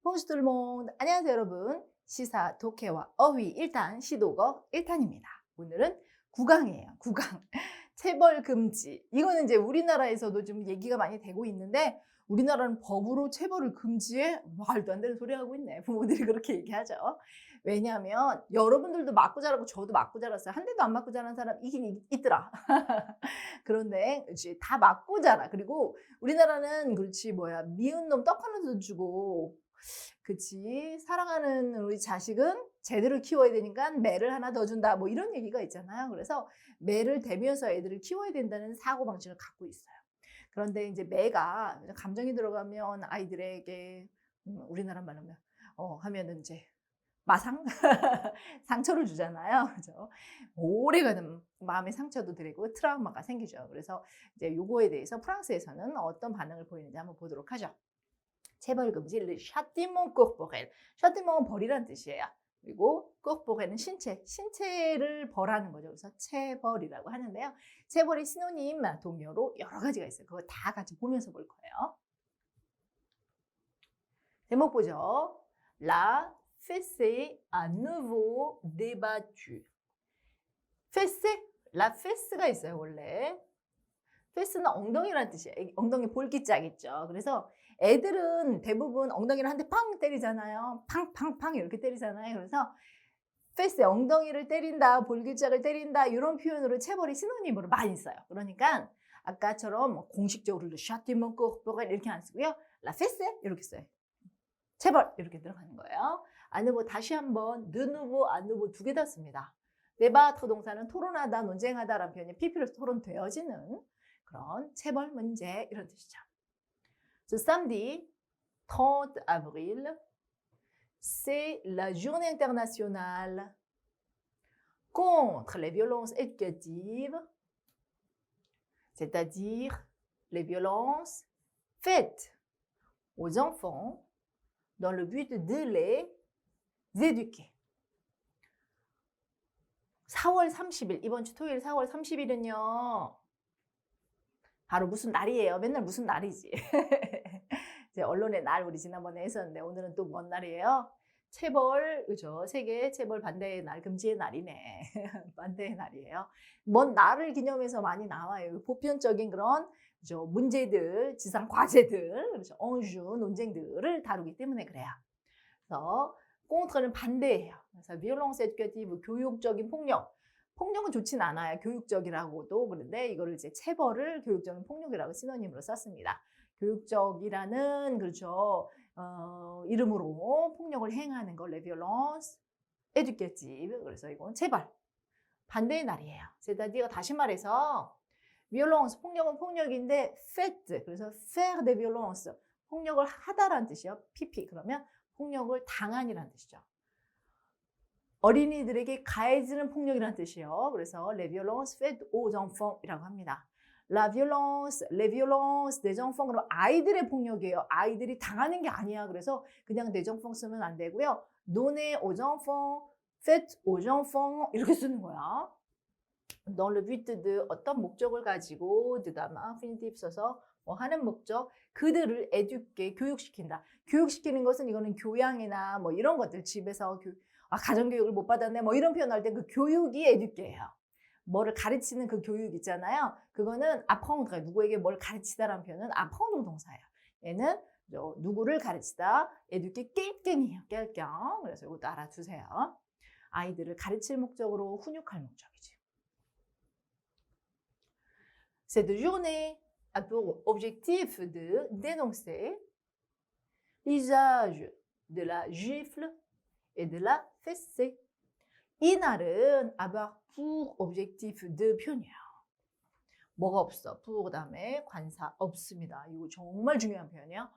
Bonjour tout le monde. 안녕하세요, 여러분. 시사 독해와 어휘 1탄 시도거 1탄입니다. 오늘은 구강이에요. 구강. 체벌 금지. 이거는 이제 우리나라에서도 좀 얘기가 많이 되고 있는데 우리나라는 법으로 체벌을 금지해? 말도 안 되는 소리 하고 있네. 부모들이 그렇게 얘기하죠. 왜냐하면 여러분들도 맞고 자라고 저도 맞고 자랐어요. 한 대도 안 맞고 자란 사람 있더라. 그런데 이제 다 맞고 자라. 그리고 우리나라는 그렇지 뭐야 미운 놈 떡 하나 더 주고 그치. 사랑하는 우리 자식은 제대로 키워야 되니까 매를 하나 더 준다. 뭐 이런 얘기가 있잖아요. 그래서 매를 대면서 애들을 키워야 된다는 사고방식을 갖고 있어요. 그런데 이제 매가 감정이 들어가면 아이들에게 우리나라 말로 하면 하면은 이제 마상? 상처를 주잖아요. 그죠? 오래가는 마음의 상처도 드리고 트라우마가 생기죠. 그래서 이제 요거에 대해서 프랑스에서는 어떤 반응을 보이는지 한번 보도록 하죠. 체벌 금지, le châtiment corporel. châtiment은 벌이란 뜻이에요. 그리고 corporel은 신체를 벌하는 거죠. 그래서 체벌이라고 하는데요. 체벌의 시노님 동요로 여러 가지가 있어요. 그거 다 같이 보면서 볼 거예요. 제목 보죠. La fessée à nouveau débattue. fessée, la fesse가 있어요, 원래. fesse는 엉덩이라는 뜻이에요. 엉덩이 볼기짝 있죠. 그래서 애들은 대부분 엉덩이를 한 대 팡 때리잖아요. 팡팡팡 이렇게 때리잖아요. 그래서 fesse, 엉덩이를 때린다, 볼기짝을 때린다 이런 표현으로 체벌이 시노님으로 많이 써요. 그러니까 아까처럼 공식적으로 le châtiment corporel 이렇게 안 쓰고요. la fessée 이렇게 써요. 체벌 이렇게 들어가는 거예요. 아누보 다시 한번 de nouveau, à nouveau 두 개 다 씁니다. débattre 동사는 토론하다, 논쟁하다라는 표현이 PP로 토론되어지는 그런 체벌 문제 이런 뜻이죠. Ce samedi 30 avril, c'est la journée internationale contre les violences éducatives, c'est-à-dire les violences faites aux enfants dans le but de les éduquer. 4월 30일, 이번 주 토요일 4월 30일은요. 바로 무슨 날이에요? 맨날 무슨 날이지. 이제 언론의 날 우리 지난번에 했었는데 오늘은 또 뭔 날이에요? 체벌, 그죠? 세계 체벌 반대의 날, 금지의 날이네. 반대의 날이에요. 뭔 날을 기념해서 많이 나와요. 보편적인 그런 그죠? 문제들, 지상 과제들, 그렇죠? enjeu, 논쟁들을 다루기 때문에 그래요. 그래서 contr는 반대예요. 그래서 violence éducative, 교육적인 폭력. 폭력은 좋진 않아요. 교육적이라고도 그런데 이거를 이제 체벌을 교육적인 폭력이라고 시노님으로 썼습니다. 교육적이라는 그렇죠. 이름으로 폭력을 행하는 걸 violence éducative. 그래서 이건 체벌. 반대의 날이에요. c'est-à-dire 다시 말해서 violence 폭력은 폭력인데 fait 그래서 faire des violences 폭력을 하다라는 뜻이요. pp 그러면 폭력을 당한이라는 뜻이죠. 어린이들에게 가해지는 폭력이라는 뜻이에요. 그래서 les violences faites aux enfants이라고 합니다. la violence, les violences des enfants 그럼 아이들의 폭력이에요. 아이들이 당하는 게 아니야. 그래서 그냥 des enfants 쓰면 안 되고요. donner aux enfants, faites aux enfants 이렇게 쓰는 거야. dans le but de 어떤 목적을 가지고 de 다음 infinitive 써서 뭐 하는 목적 그들을 에듀게 교육시킨다. 교육시키는 것은 이거는 교양이나 뭐 이런 것들 집에서 가정교육을 못 받았네 뭐 이런 표현할 때 그 교육이 에듀게예요. 뭐를 가르치는 그 교육 있잖아요. 그거는 apprendre 누구에게 뭘 가르치다라는 표현은 apprendre 동사예요. 얘는 누구를 가르치다 에듀게 깽깽이에요. 깰경. 그래서 이것도 알아두세요. 아이들을 가르칠 목적으로 훈육할 목적이지. Cette journée a pour objectif de dénoncer l'usage de la gifle et de la fessée. 이 날은 avoir pour objectif de 표현이에요. 뭐가 없어? pour 다음에 관사 없습니다. 이거 정말 중요한 표현이에요.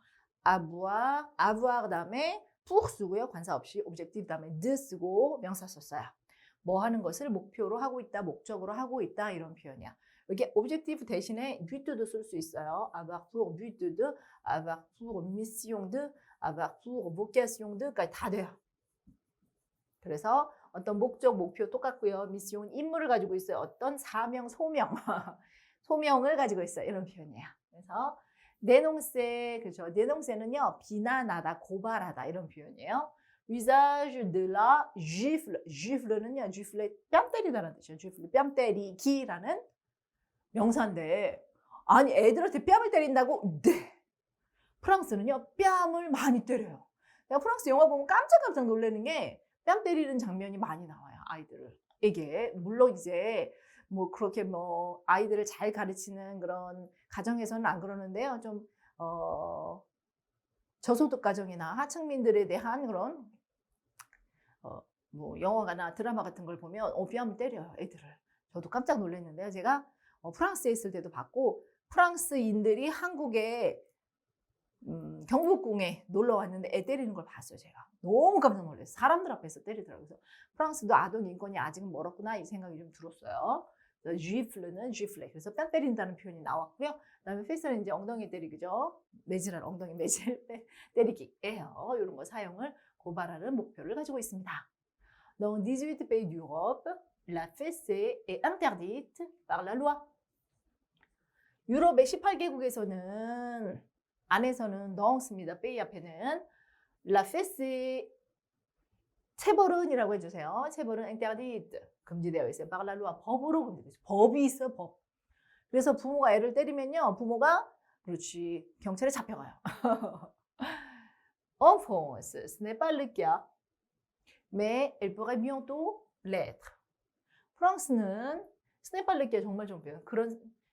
avoir 다음에 pour 쓰고요. 관사 없이 objectif 다음에 de 쓰고 명사 썼어요. 뭐 하는 것을 목표로 하고 있다, 목적으로 하고 있다 이런 표현이야. 이게 objectif 대신에 but도 쓸 수 있어요. avoir pour but de, avoir pour mission de, avoir pour vocation de까지 다 돼요. 그래서 어떤 목적, 목표 똑같고요. 미션, 임무를 가지고 있어요. 어떤 사명, 소명, 소명을 가지고 있어요. 이런 표현이에요. 그래서 dénoncer, 그죠? dénoncer는요, 비난하다, 고발하다 이런 표현이에요. usage de la gifle, gifle는요, gifle 뺨 때리다라는 뜻이에요. gifle 뺨 때리기라는 명사인데, 아니 애들한테 뺨을 때린다고? 네. 프랑스는요, 뺨을 많이 때려요. 내가 프랑스 영화 보면 깜짝깜짝 놀라는 게 뺨 때리는 장면이 많이 나와요, 아이들을. 이게 물론 이제 뭐 그렇게 뭐 아이들을 잘 가르치는 그런 가정에서는 안 그러는데요. 좀 저소득 가정이나 하층민들에 대한 그런 뭐 영화나 드라마 같은 걸 보면 뺨을 때려요, 애들을. 저도 깜짝 놀랐는데요. 제가 프랑스에 있을 때도 봤고, 프랑스인들이 한국에 경복궁에 놀러 왔는데 애 때리는 걸 봤어요, 제가. 너무 깜짝 놀랐어요. 사람들 앞에서 때리더라고요. 그래서 프랑스도 아동 인권이 아직은 멀었구나 이 생각이 좀 들었어요. 쥐플르는 쥐플레. 그래서 뺨 때린다는 표현이 나왔고요. 그다음에 페스는 이제 엉덩이 때리기죠. 매질한 엉덩이 매질 때리기예요. 이런 거 사용을 고발하는 목표를 가지고 있습니다. Dans 18 pays d'Europe, la fessée est interdite par la loi. 유럽의 18개국에서는 안에서는 넣었습니다. 페이 앞에는 la fessée 체벌은이라고 해주세요. 체벌은 interdite 금지되어 있어요. par la loi 법으로 금지되어 있어요. 법이 있어요. 법. 그래서 부모가 애를 때리면요, 부모가 그렇지 경찰에 잡혀가요. En France, ce n'est pas le cas, mais elle pourrait bientôt l'être. 프랑스는 ce n'est pas le cas 정말 좀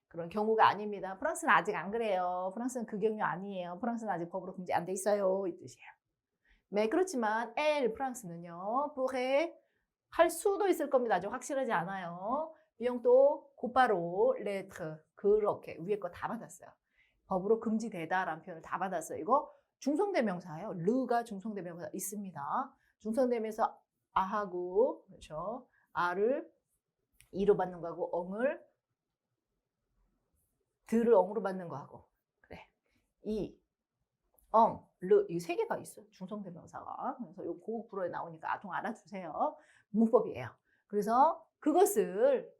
그런 경우가 아닙니다. 프랑스는 아직 안 그래요. 프랑스는 그 경우 아니에요. 프랑스는 아직 법으로 금지 안 돼 있어요. 이 뜻이에요. 네, 그렇지만 프랑스는요. pourrait 할 수도 있을 겁니다. 아주 확실하지 않아요. 비용도 곧바로 l'être 그렇게 위에 거 다 받았어요. 법으로 금지되다라는 표현을 다 받았어요. 이거 중성대명사예요. 르가 중성대명사 있습니다. 중성대명사 아하고 그렇죠. 아를 이로 받는 거하고 엉을 들을 엉으로 받는 거하고 그래. 이, 엉, 르 이 세 개가 있어요. 중성대명사가. 그래서 요 고급 불어에 나오니까 아동 알아두세요. 문법이에요. 그래서 그것을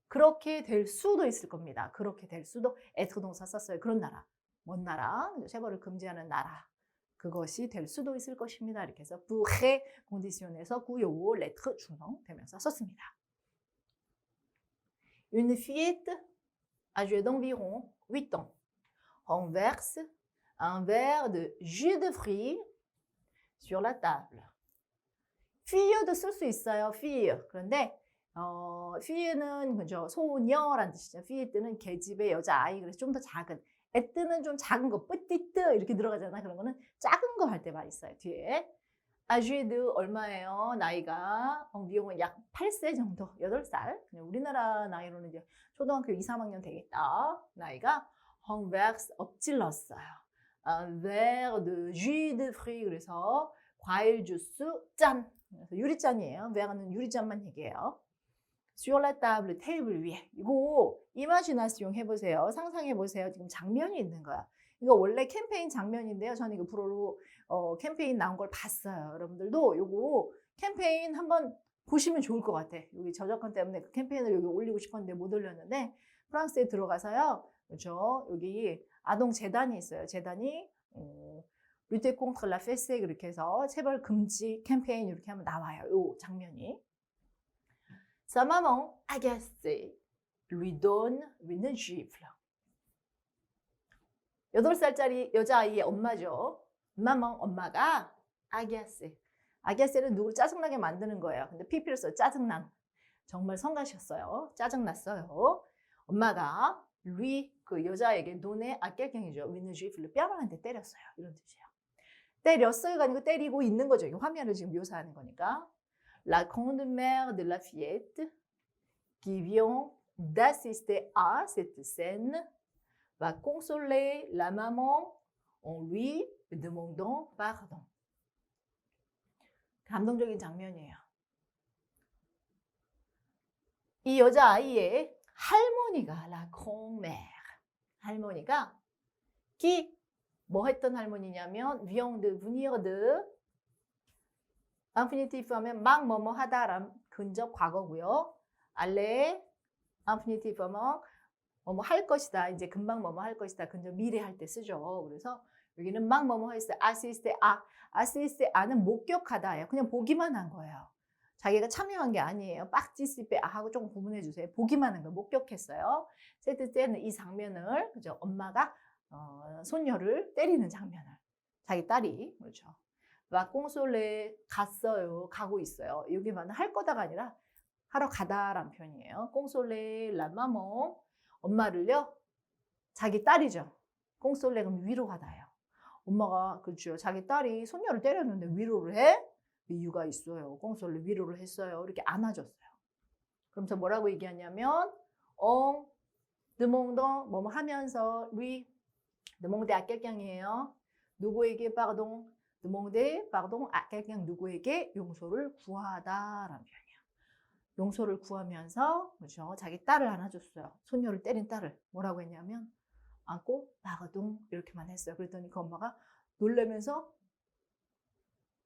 그렇게 될 수도 있을 겁니다. 그렇게 될 수도 être 동사 썼어요. 그런 나라. 먼 나라. 체벌을 금지하는 나라. 그것이 될 수도 있을 것입니다. 이렇게 해서 pourrait condition에서 구요 l'être 중성대명사 썼습니다. Une fillette âgée d'environ 8 ans renverse un verre de jus de fruits sur la table. fille도 쓸 수 있어요. fille. 그런데 fille는 그죠 소녀란 뜻이죠. fillet는 계집의 여자아이. 그래서 좀 더 작은. 에뜨는 좀 작은 거, 뿌띠뜨 이렇게 들어가잖아. 그런 거는 작은 거 할 때만 있어요. 뒤에. 아주드 얼마예요? 나이가 비용은 약 8세 정도, 8살. 그냥 우리나라 나이로는 이제 초등학교 2, 3학년 되겠다. 나이가 renverse 엎질렀어요. verre de jus de fruits 그래서 과일 주스 짠. 그래서 유리잔이에요. verre는 유리잔만 얘기해요. sur la table 테이블 위에. 이거 이마지나시옹 해보세요. 상상해보세요. 지금 장면이 있는 거야. 이거 원래 캠페인 장면인데요. 저는 이거 프로로 캠페인 나온 걸 봤어요. 여러분들도 이거 캠페인 한번 보시면 좋을 것 같아. 여기 저작권 때문에 그 캠페인을 여기 올리고 싶었는데 못 올렸는데 프랑스에 들어가서요. 그렇죠. 여기 아동 재단이 있어요. 재단이 lutter contre la fessée 그렇게 해서 체벌 금지 캠페인 이렇게 하면 나와요. 이 장면이. Sa maman, agacée, lui donne une gifle. 8살짜리 여자아이의 엄마죠. maman, 엄마가 agacée. agacé는 누구를 짜증나게 만드는 거예요. 근데 PP를 써요. 짜증난. 정말 성가셨어요. 짜증났어요. 엄마가 lui, 그 여자에게 donner à quelqu'un이죠. une gifle, 뺨을 한 대 때렸어요. 이런 뜻이에요. 때렸어요가 아니고 때리고 있는 거죠. 이 화면을 지금 묘사하는 거니까. La grande mère de la fillette qui vient d'assister à cette scène va consoler la maman en lui demandant pardon. 감동적인 장면이에요. 이 여자아이의 할머니가 la grand-mère 할머니가 qui 뭐 했던 할머니냐면 vient de venir de 인피니티브 하면 막 뭐뭐 하다란 근접 과거고요. 알레 인피니티브 하면 뭐뭐 할 것이다. 이제 금방 뭐뭐 할 것이다. 근데 미래 할 때 쓰죠. 그래서 여기는 막 뭐뭐 했어요. 아시스테 아. 아시스테 아는 목격하다예요. 그냥 보기만 한 거예요. 자기가 참여한 게 아니에요. 빡지시페 하고 조금 구분해 주세요. 보기만 한 거 목격했어요. 세트 때는 이 장면을 그죠? 엄마가 손녀를 때리는 장면을 자기 딸이 그렇죠. 와 꽁솔레 갔어요. 가고 있어요. 여기만 할 거다가 아니라 하러 가다라는 표현이에요. 꽁솔레 라마몽 엄마를요. 자기 딸이죠. 꽁솔레 그럼 위로 가다예요. 엄마가 그렇죠. 자기 딸이 손녀를 때렸는데 위로를 해? 이유가 있어요. 꽁솔레 위로를 했어요. 이렇게 안아줬어요. 그러면서 뭐라고 얘기하냐면 드몽더 뭐뭐 하면서 드몽데 아깰경이에요. 누구에게 pardon 드몽데 pardon 아깰경 누구에게 용서를 구하다라는 표현이에요. 용서를 구하면서 그렇죠. 자기 딸을 안아줬어요. 손녀를 때린 딸을 뭐라고 했냐면 안고 pardon 이렇게만 했어요. 그랬더니 그 엄마가 놀라면서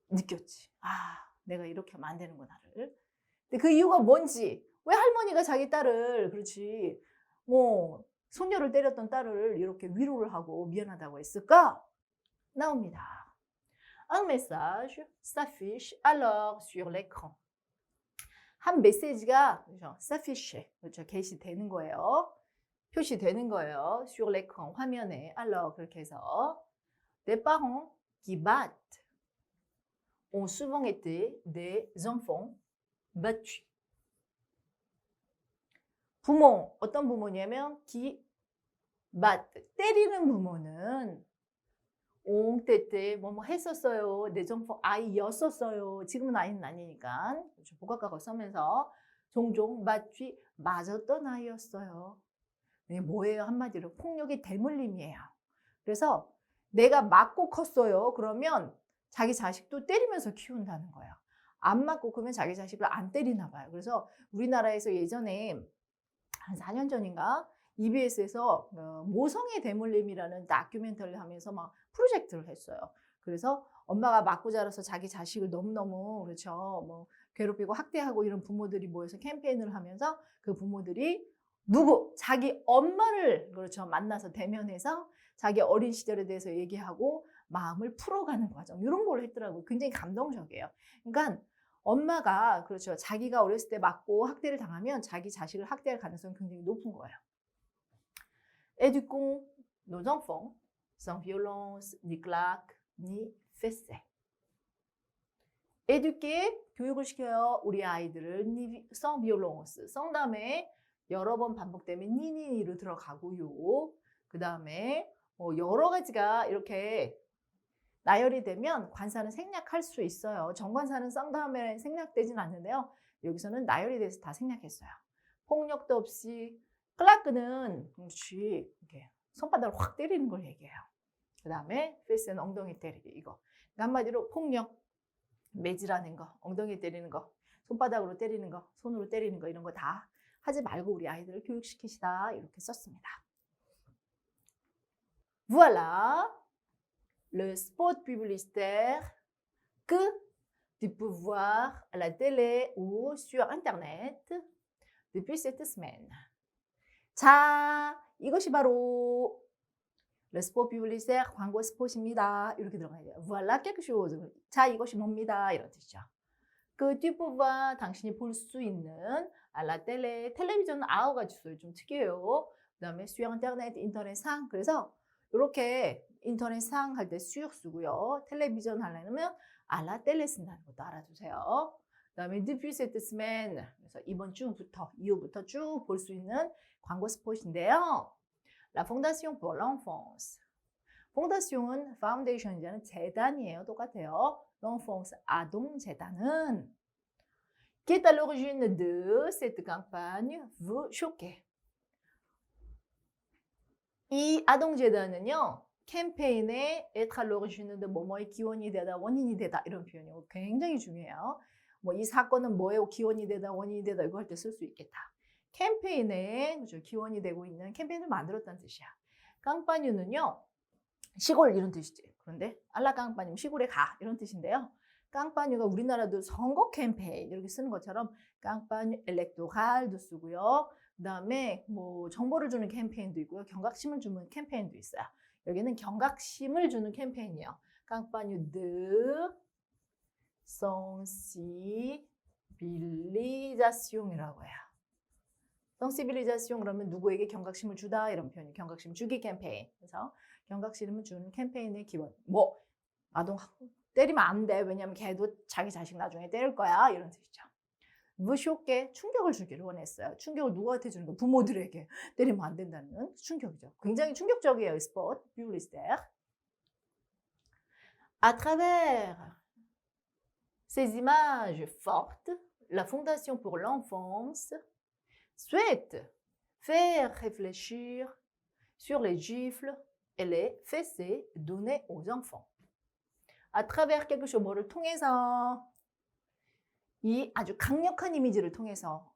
느꼈지. 아, 내가 이렇게 하면 안 되는구나를. 근데 그 이유가 뭔지, 왜 할머니가 자기 딸을, 그렇지, 뭐, 손녀를 때렸던 딸을 이렇게 위로를 하고 미안하다고 했을까? 나옵니다. Un message s'affiche alors sur l'écran. 한 메시지가 그렇죠? s'affiche, 그렇죠? 게시되는 거예요. 표시되는 거예요. sur l'écran, 화면에. alors 그렇게 해서 des parents qui battent ont souvent été des enfants battus. 부모, 어떤 부모냐면 qui bat, 때리는 부모는 옹 때때 뭐뭐 했었어요. des enfants 아이였었어요. 지금은 아이는 아니니까 복합각을 쓰면서 종종 battu, 맞았던 아이였어요. 이게 뭐예요? 한마디로 폭력의 대물림이에요. 그래서 내가 맞고 컸어요. 그러면 자기 자식도 때리면서 키운다는 거예요. 안 맞고 그러면 자기 자식을 안 때리나 봐요. 그래서 우리나라에서 예전에 한 4년 전인가 EBS에서 모성의 대물림이라는 다큐멘터리를 하면서 막 프로젝트를 했어요. 그래서 엄마가 맞고 자라서 자기 자식을 너무너무 그렇죠. 뭐 괴롭히고 학대하고 이런 부모들이 모여서 캠페인을 하면서 그 부모들이 자기 엄마를 그렇죠. 만나서 대면해서 자기 어린 시절에 대해서 얘기하고 마음을 풀어가는 과정 이런 걸 했더라고요. 굉장히 감동적이에요. 그러니까 엄마가 그렇죠. 자기가 어렸을 때 맞고 학대를 당하면 자기 자식을 학대할 가능성이 굉장히 높은 거예요. Éduquons nos enfants sans violence, ni claque, ni fessée. éduquer, 교육을 시켜요. 우리 아이들을 sans violence, sans 다음에 여러 번 반복되면 니니니로 들어가고요. 그 다음에 여러 가지가 이렇게 나열이 되면 관사는 생략할 수 있어요. 정관사는 쌍 다음에 생략되진 않는데요. 여기서는 나열이 돼서 다 생략했어요. 폭력도 없이 클라크는 그렇지 이렇게 손바닥을 확 때리는 걸 얘기해요. 그 다음에 페이스는 엉덩이 때리기 이거. 그러니까 한마디로 폭력, 매질하는 거, 엉덩이 때리는 거, 손바닥으로 때리는 거, 손으로 때리는 거 이런 거 다 하지 말고 우리 아이들을 교육시키시다 이렇게 썼습니다. Voilà. Le spot publicitaire que tu peux voir à la télé ou sur Internet depuis cette semaine. 자, 이것이 바로 le spot publicitaire, 광고 스폿입니다. 이렇게 들어가야 돼요. Voilà quelque chose. 자, 이것이 뭡니다. 이런 뜻이죠. que tu peux voir, 당신이 볼 수 있는 à la télé, 텔레비전은 아우가 있어요. 좀 특이해요. 그 다음에 sur Internet, 인터넷상. 그래서 이렇게 인터넷상 할 때 sur 쓰고요. 텔레비전 하려면 à la télé 쓴다는 것도 알아두세요. 그 다음에 depuis cette semaine, 그래서 이번 주부터, 이후부터 쭉 볼 수 있는 광고 스폿인데요. La Fondation pour l'Enfance. 퐁다시옹은 파운데이션이잖아요. 재단이에요. 똑같아요. l'enfance 아동재단은 qui est à l'origine de cette campagne veut choquer. 이 아동재단은요. 캠페인에 être à l'origine de 뭐뭐의 기원이 되다, 원인이 되다 이런 표현이 굉장히 중요해요. 뭐 이 사건은 뭐의 기원이 되다, 원인이 되다 이거 할 때 쓸 수 있겠다. 캠페인에 그렇죠? 기원이 되고 있는 캠페인을 만들었다는 뜻이야. 깡파뉴는요. 시골 이런 뜻이지. 그런데 알라 깡파뉴 시골에 가 이런 뜻인데요. 깡파뉴가 우리나라도 선거 캠페인 이렇게 쓰는 것처럼 깡파뉴 엘렉토랄도 쓰고요. 그다음에 뭐 정보를 주는 캠페인도 있고요. 경각심을 주는 캠페인도 있어요. 여기는 경각심을 주는 캠페인이요. campagne de sensibilisation이라고 해요. sensibilisation 그러면 누구에게 경각심을 주다 이런 표현이 경각심 주기 캠페인. 그래서 경각심을 주는 캠페인의 기원. 뭐 아동 때리면 안 돼. 왜냐면 걔도 자기 자식 나중에 때릴 거야. 이런 뜻이죠. 무시롭게 충격을 주기를 원했어요. 충격을 누구한테 주는 거예요? 부모들에게. 때리면 안 된다는 충격이죠. 굉장히 충격적이에요. 스포츠, 뷰리스테르. À travers ces images fortes, la Fondation pour l'enfance souhaite faire réfléchir sur les gifles et les fessées données aux enfants. À travers quelque chose, 뭐를 통해서 이 아주 강력한 이미지를 통해서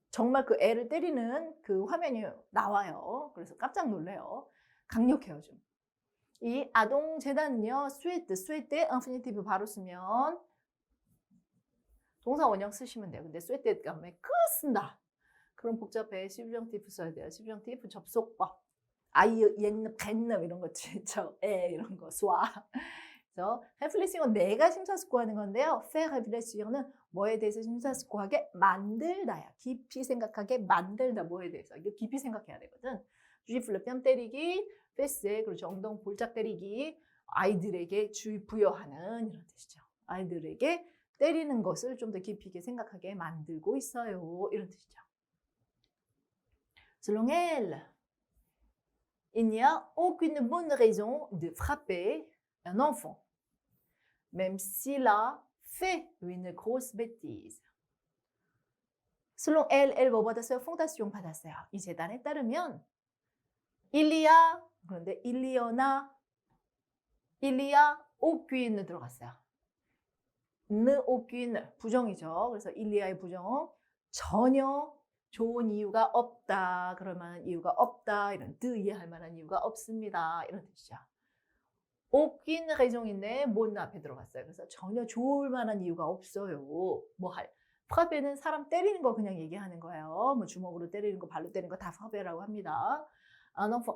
정말 그 애를 때리는 그 화면이 나와요. 그래서 깜짝 놀래요. 강력해요, 좀. 이 아동재단은요, 스웨트에 인피니티브 바로 쓰면 동사 원형 쓰시면 돼요. 근데 스웨트 다음에 그 쓴다. 그럼 복잡해. subjunctive 써야 돼요. subjunctive 접속법. 얘는 뱃놈 이런 거 있죠. 이런 거 쏴. 그래서 réfléchir은 내가 심사숙고하는 건데요. faire réfléchir는 뭐에 대해서 심사숙고하게 만들다야. 깊이 생각하게 만들다. 뭐에 대해서. 이거 깊이 생각해야 되거든. gifle 뺨 때리기, fesse 그렇죠. 엉덩 볼짝 때리기. 아이들에게 주의 부여하는 이런 뜻이죠. 아이들에게 때리는 것을 좀 더 깊이 있게 생각하게 만들고 있어요. 이런 뜻이죠. Selon elle, il n'y a aucune bonne raison de frapper un enfant, même s'il a fait une grosse bêtise. Selon elle, elle 뭐 받았어요? 퐁다시옹 받았어요. 이 재단에 따르면 일리아, 그런데 일리어나, 일리아 aucune 들어갔어요. ne aucune 부정이죠. 그래서 일리아의 부정, 전혀 좋은 이유가 없다. 그럴 만한 이유가 없다. 이런 드 이해할 만한 이유가 없습니다. 이런 뜻이죠. aucune raison인데 뭔 앞에 들어갔어요. 그래서 전혀 좋을 만한 이유가 없어요. 뭐 할. 프라베는 사람 때리는 거 그냥 얘기하는 거예요. 뭐 주먹으로 때리는 거, 발로 때리는 거 다 프라베라고 합니다.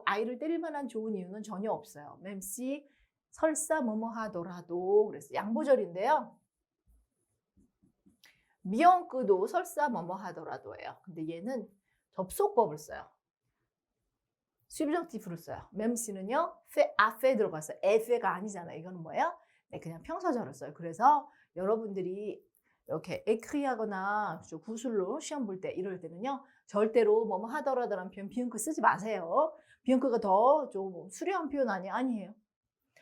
아이를 때릴 만한 좋은 이유는 전혀 없어요. 맴씨 설사 뭐뭐 하더라도 그래서 양보절인데요. 미연끄도 설사 뭐뭐 하더라도예요. 근데 얘는 접속법을 써요. subjunctive를 써요. 맴씨는요, fait 들어갔어요. eff가 아니잖아요. 이거는 뭐예요? 네, 그냥 평사절을 써요. 그래서 여러분들이 이렇게 écri하거나 구술로 시험 볼 때 이럴 때는요, 절대로 뭐뭐 하더라도라는 표현 비응크 쓰지 마세요. 비응크가 더 좀 수려한 표현 아니에요.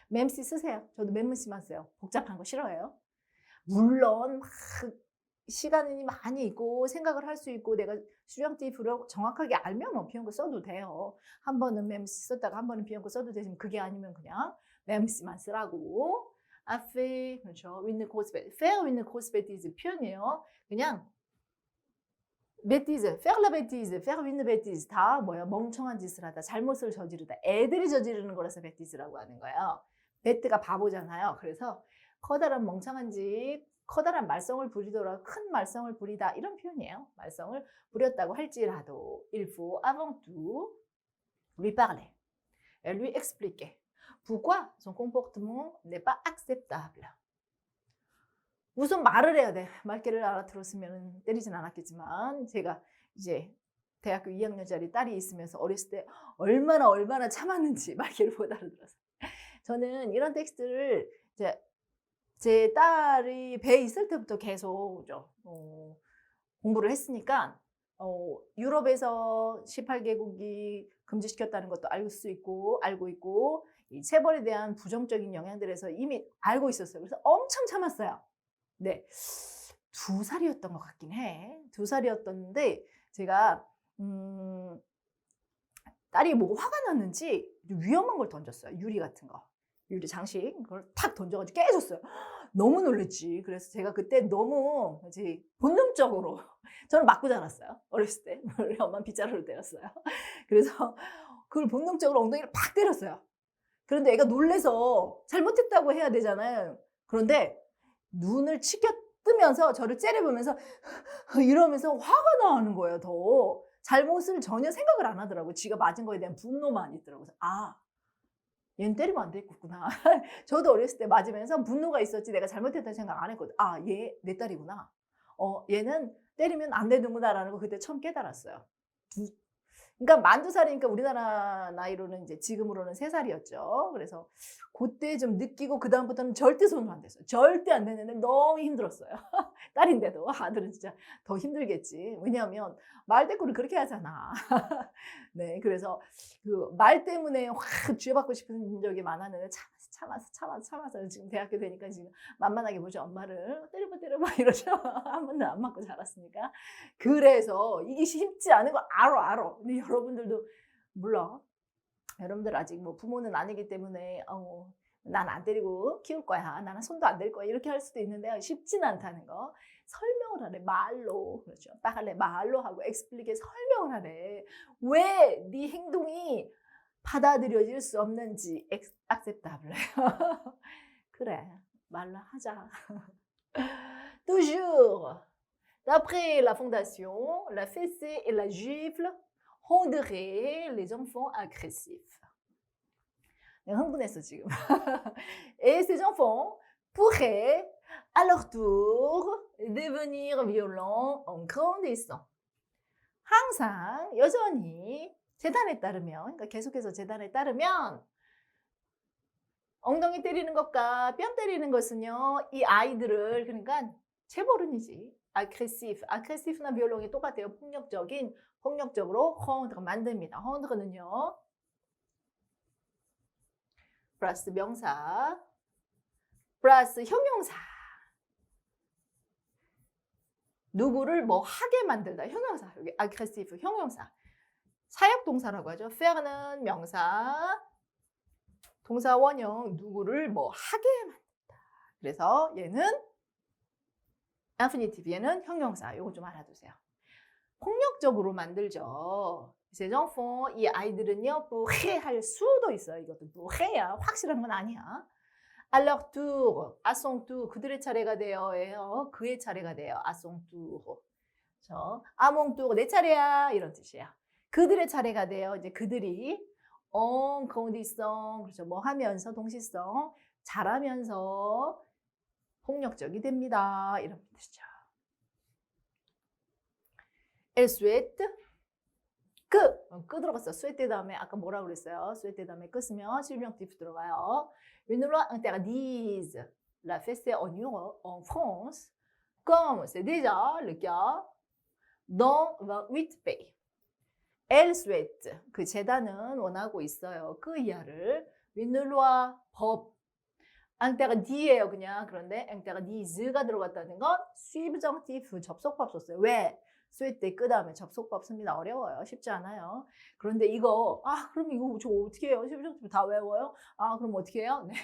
맴씨 쓰세요. 저도 맴씨만 써요. 복잡한 거 싫어해요. 물론 막 시간이 많이 있고 생각을 할 수 있고 내가 subjunctive를 정확하게 알면 뭐 비용구 써도 돼요. 한 번은 맴씨 썼다가 한 번은 비용구 써도 되지만 그게 아니면 그냥 맴씨만 쓰라고. affaire 그렇죠. with grosse bêtise. faire with grosse bêtise 표현이에요. 그냥 bêtise, faire la bêtise, faire une bêtise 다 뭐야? 멍청한 짓을 하다, 잘못을 저지르다. 애들이 저지르는 거라서 bêtise라고 하는 거예요. 베트가 바보잖아요. 그래서 커다란 멍청한 짓, 커다란 말썽을 부리더라, 큰 말썽을 부리다 이런 표현이에요. 말썽을 부렸다고 할지라도 il faut avant tout lui parler, lui expliquer pourquoi son comportement n'est pas acceptable. 우선 말을 해야 돼. 말귀를 알아들었으면 때리진 않았겠지만 제가 이제 대학교 2학년짜리 딸이 있으면서 어렸을 때 얼마나 참았는지 말귀를 못 알아들었어요. 저는 이런 텍스트를 이제 제 딸이 배에 있을 때부터 계속 공부를 했으니까 유럽에서 18개국이 금지시켰다는 것도 알고 있고 이 체벌에 대한 부정적인 영향들에서 이미 알고 있었어요. 그래서 엄청 참았어요. 네, 2살이었던 것 같긴 해. 2살이었던데 제가 딸이 뭐가 화가 났는지 위험한 걸 던졌어요. 유리 같은 거. 유리 장식 그걸 탁 던져가지고 깨졌어요. 너무 놀랬지. 그래서 제가 그때 너무 이제 본능적으로 저는 맞고 자랐어요. 어렸을 때 우리 엄마는 빗자루로 때렸어요. 그래서 그걸 본능적으로 엉덩이를 팍 때렸어요. 그런데 애가 놀래서 잘못했다고 해야 되잖아요. 그런데 눈을 치켜 뜨면서 저를 째려보면서 이러면서 화가 나는 거예요. 더 잘못을 전혀 생각을 안 하더라고. 지가 맞은 거에 대한 분노만 있더라고. 그래서 얘는 때리면 안 되겠구나. 저도 어렸을 때 맞으면서 분노가 있었지 내가 잘못했다는 생각 안 했거든. 얘 내 딸이구나. 얘는 때리면 안 되는구나라는 거 그때 처음 깨달았어요. 그러니까 만두 살이니까 우리나라 나이로는 이제 지금으로는 3살이었죠. 그래서 그때 좀 느끼고 그다음부터는 절대 손을 안 댔어요. 절대 안 됐는데 너무 힘들었어요. 딸인데도 아들은 진짜 더 힘들겠지. 왜냐하면 말대꾸를 그렇게 하잖아. 네, 그래서 그 말 때문에 확 쥐어받고 싶은 적이 많았는데 참아서 지금 대학교 되니까 지금 만만하게 보죠. 엄마를 때려봐 이러죠. 한 번도 안 맞고 자랐으니까. 그래서 이게 쉽지 않은 거 알아. 근데 여러분들도 몰라. 여러분들 아직 뭐 부모는 아니기 때문에 난 안 때리고 키울 거야. 나는 손도 안 댈 거야. 이렇게 할 수도 있는데 쉽지는 않다는 거. 설명을 하래. 말로. 그렇죠. 빨리 말로 하고 엑스플리게 설명을 하래. 왜 네 행동이 받아들여질 수 없는지 acceptable. 그래. 말로 하자. Toujours. D'après la fondation, la fessée et la gifle rendrait les enfants agressifs. 내가 흥분했어 지금. Et ces enfants pourraient à leur tour devenir violents en grandissant. 항상 여전히 재단에 따르면, 그러니까 계속해서 재단에 따르면 엉덩이 때리는 것과 뺨 때리는 것은요, 이 아이들을 그러니까 체벌은이지. aggressif나 violent이 똑같아요. 폭력적으로 rendre 만듭니다. rendre는요. 플러스 명사, 플러스 형용사. 누구를 뭐 하게 만들다. 형용사. 여기 aggressive 형용사. 사역동사라고 하죠. faire는 명사, 동사 원형 누구를 뭐 하게 만든다. 그래서 얘는 infinitive, 얘는 형용사. 이거 좀 알아두세요. 폭력적으로 만들죠. ces enfants, 이 아이들은요, pourrait 할 수도 있어요. 이것도 pourrait야. 확실한 건 아니야. à leur tour, à son tour, 그들의 차례가 되어요. 그의 차례가 돼요. à son tour. 그렇죠? à mon tour, 내 차례야. 이런 뜻이야. 그들의 차례가 돼요. 이제 그들이 en grandissant, 그렇죠? 뭐 하면서 동시성, 잘하면서 폭력적이 됩니다. 이런 뜻이죠. Elle souhaite 그 들어갔어. souhaite 다음에 아까 뭐라고 그랬어요? souhaite 다음에 그 쓰면 subjonctif 들어가요. Une loi interdise la fessée en Europe, en France, comme c'est déjà le cas dans 28 pays. Elle souhaite, 그 재단은 원하고 있어요. 그 이하를 une loi, 법. interdise예요, 그냥. 그런데 interdise가 들어갔다는 건 subjonctif, 접속법 썼어요. 왜? souhaite 그 다음에 접속법 씁니다. 어려워요. 쉽지 않아요. 그런데 이거 그럼 이거 저 어떻게 해요? subjonctif 다 외워요? 그럼 어떻게 해요? 네.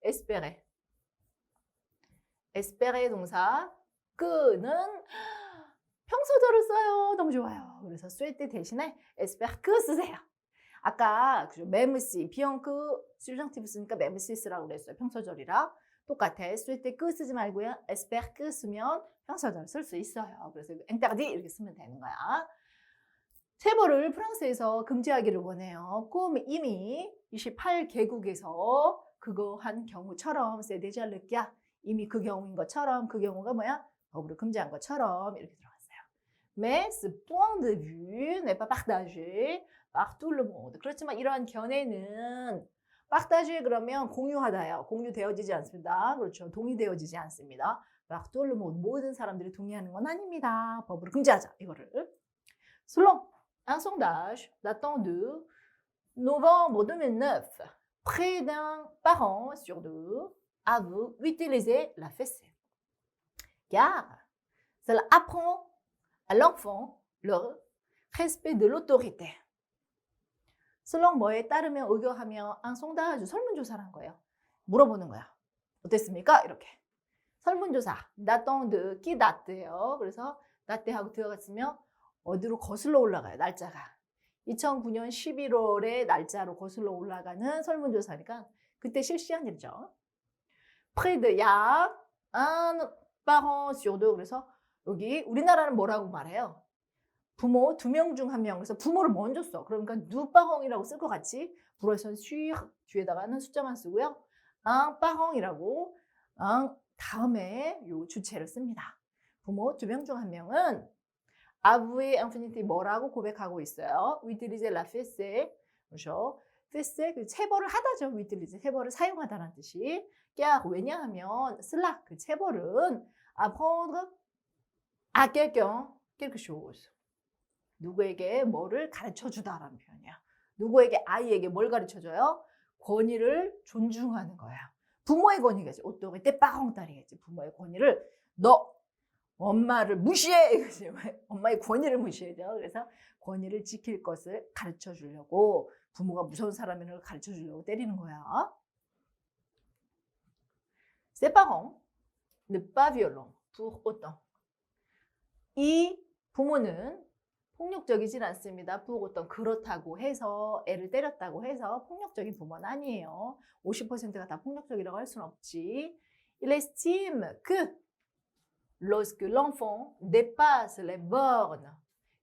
espérer. espérer 동사. 그는 평소절을 써요. 너무 좋아요. 그래서 souhaite 대신에 espère que 쓰세요. 아까 même si, bien que, subjonctif 쓰니까 même si 쓰라고 그랬어요. 평소절이라. 똑같아. souhaite que 쓰지 말고요. espère que 쓰면 평소절 쓸 수 있어요. 그래서 interdit 이렇게 쓰면 되는 거야. 체벌을 프랑스에서 금지하기를 원해요. 그럼 이미 28개국에서 그거 한 경우처럼 c'est déjà le cas. 이미 그 경우인 것처럼 그 경우가 뭐야? 법으로 금지한 것처럼 이렇게 들어갔어요. Mais ce point de vue n'est pas partagé par tout le monde. 그렇지만 이러한 견해는 partager 그러면 공유하다요. 공유되어지지 않습니다. 그렇죠. 동의되어지지 않습니다. par tout le monde. 모든 사람들이 동의하는 건 아닙니다. 법으로 금지하자. 이거를. Selon un sondage datant de novembre 2009, près d'un parent sur deux avoue utiliser la fessée. Car cela apprend à l'enfant le respect de l'autorité. 슬롱 뭐에 따르면 의거하며 앙송다주 설문조사를 한 거예요. 물어보는 거야. 어땠습니까? 이렇게. 설문조사. 나똥드 끼 나트예요. 그래서 나트하고 들어갔으면 어디로 거슬러 올라가요. 날짜가. 2009년 11월에 날짜로 거슬러 올라가는 설문조사니까 그때 실시한 일이죠. près de 약 un parent sur deux. 그래서 여기 우리나라는 뭐라고 말해요? 부모 2명 중 1명. 그래서 부모를 먼저 써. 그러니까 누빠홍이라고 쓸 것 같이 불어에서는 쉬 뒤에다가는 숫자만 쓰고요. 빠홍이라고 다음에 요 주체를 씁니다. 부모 2명 중 1명은 아부의 인피니티 뭐라고 고백하고 있어요. 위드리제 라페세. 그렇죠? 페세 그 체벌을 하다죠. 위드리제 체벌을 사용하다라는 뜻이. 왜냐하면 슬라 그 체벌은 apprendre à quelqu'un quelque chose. 누구에게 뭐를 가르쳐 주다라는 표현이야. 누구에게 아이에게 뭘 가르쳐 줘요? 권위를 존중하는 거야. 부모의 권위겠지. 오또게 때빵따리겠지. 부모의 권위를 너 엄마를 무시해. 이거지. 엄마의 권위를 무시해죠. 그래서 권위를 지킬 것을 가르쳐 주려고 부모가 무서운 사람인 걸 가르쳐 주려고 때리는 거야. Ses parents ne pas violents pour autant. 이 부모는 폭력적이진 않습니다. 어떤 그렇다고 해서 애를 때렸다고 해서 폭력적인 부모는 아니에요. 50%가 다 폭력적이라고 할 수는 없지. Il estime que lorsque l'enfant dépasse les bornes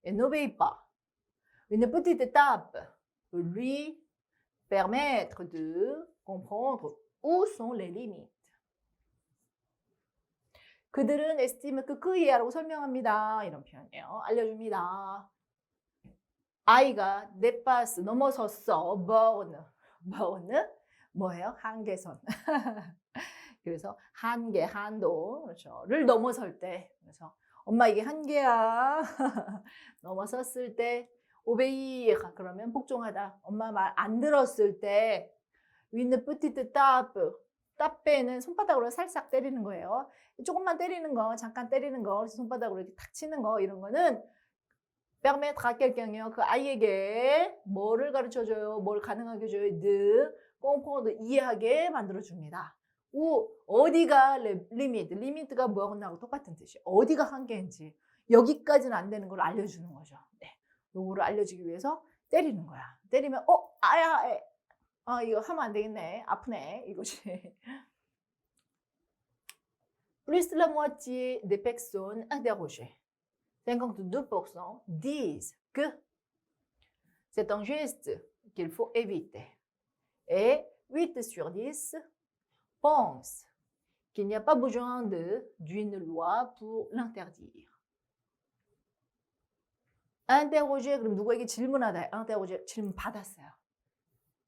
et n'obéit pas, une petite étape peut lui permettre de comprendre où sont les limites. 그들은 에스티메 그 이하라고 설명합니다. 이런 표현이에요. 알려줍니다. 아이가 네파스 넘어섰어. 버는 뭐예요? 한계선. 그래서 한계, 한도, 그렇죠.를 넘어설 때, 그래서 엄마 이게 한계야. 넘어섰을 때, 오베이 그러면 복종하다. 엄마 말 안 들었을 때, 위는 뿌티트 따빼는 손바닥으로 살짝 때리는 거예요. 조금만 때리는 거, 잠깐 때리는 거, 그래서 손바닥으로 이렇게 탁 치는 거 이런 거는 permettre à quelqu'un이요. 그 아이에게 뭐를 가르쳐 줘요? 뭘 가능하게 줘요? comprendre 이해하게 만들어 줍니다. 어디가 리미트가 뭐하고 똑같은 뜻이에요. 어디가 한계인지 여기까지는 안 되는 걸 알려주는 거죠. 네, 요거를 알려주기 위해서 때리는 거야. 때리면 아야, 이거 하면 안 되겠네. 아프네. 이거지. Plus de la moitié des personnes interrogées, 52%, disent que c'est un geste qu'il faut éviter. Et 8 sur 10 pensent qu'il n'y a pas besoin d'une loi pour l'interdire. interroger, 그럼 누구에게 질문하다. interroger, 질문 받았어요.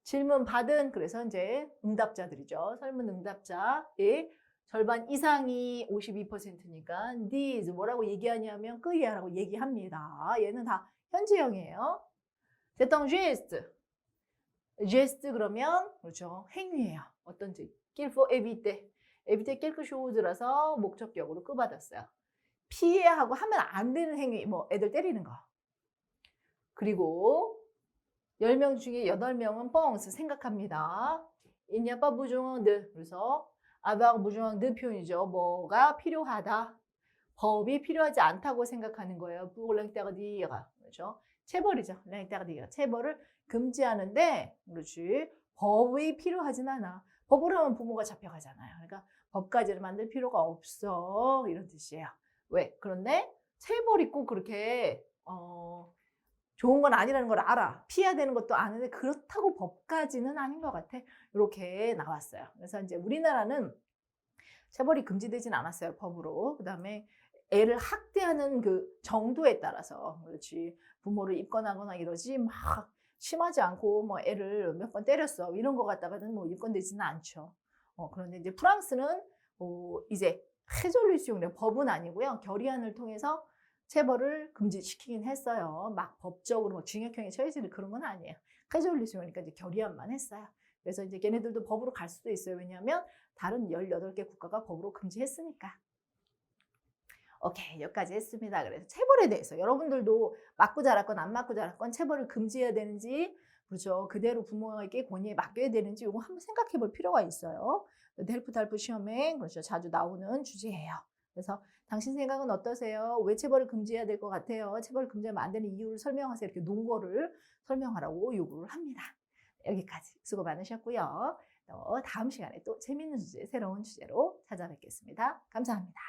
질문 받은, 그래서 이제 응답자들이죠. 설문 응답자의 절반 이상이 52%니까 these 뭐라고 얘기하냐면 그이야라고 얘기합니다. 얘는 다 현재형이에요. C'est un geste. geste 그러면 그렇죠. 행위예요. 어떤지. qu'il faut éviter. éviter quelque chose라서 목적격으로 끄받았어요. 피해하고 하면 안 되는 행위, 뭐 애들 때리는 거. 그리고 10명 중에 8명은 뻥스 생각합니다. Il n'y a pas besoin de. 그래서 avoir besoin de 표현이죠. 뭐가 필요하다. 법이 필요하지 않다고 생각하는 거예요. pour l'interdire. 그렇죠? 체벌이죠. l'interdire. 체벌을 금지하는데, 그렇지. 법이 필요하진 않아. 법으로 하면 부모가 잡혀가잖아요. 그러니까 법까지는 만들 필요가 없어. 이런 뜻이에요. 왜? 그런데 체벌이 꼭 그렇게 좋은 건 아니라는 걸 알아. 피해야 되는 것도 아는데 그렇다고 법까지는 아닌 것 같아. 이렇게 나왔어요. 그래서 이제 우리나라는 체벌이 금지되진 않았어요. 법으로. 그 다음에 애를 학대하는 그 정도에 따라서 그렇지. 부모를 입건하거나 이러지 막 심하지 않고 뭐 애를 몇 번 때렸어. 이런 거 갖다가는 뭐 입건되지는 않죠. 그런데 이제 프랑스는 이제 레졸루시옹 법은 아니고요. 결의안을 통해서 체벌을 금지시키긴 했어요. 막 법적으로 뭐 징역형에 처해지는 그런 건 아니에요. 레졸루시옹이니까 이제 결의안만 했어요. 그래서 이제 걔네들도 법으로 갈 수도 있어요. 왜냐하면 다른 18개 국가가 법으로 금지했으니까. 오케이, 여기까지 했습니다. 그래서 체벌에 대해서 여러분들도 맞고 자랐건 안 맞고 자랐건 체벌을 금지해야 되는지, 그렇죠, 그대로 부모에게 권위에 맡겨야 되는지 이거 한번 생각해 볼 필요가 있어요. 델프탈프 시험에 그렇죠, 자주 나오는 주제예요. 그래서 당신 생각은 어떠세요? 왜 체벌을 금지해야 될 것 같아요? 체벌을 금지하면 안 되는 이유를 설명하세요. 이렇게 논거를 설명하라고 요구를 합니다. 여기까지 수고 많으셨고요. 다음 시간에 또 재밌는 주제, 새로운 주제로 찾아뵙겠습니다. 감사합니다.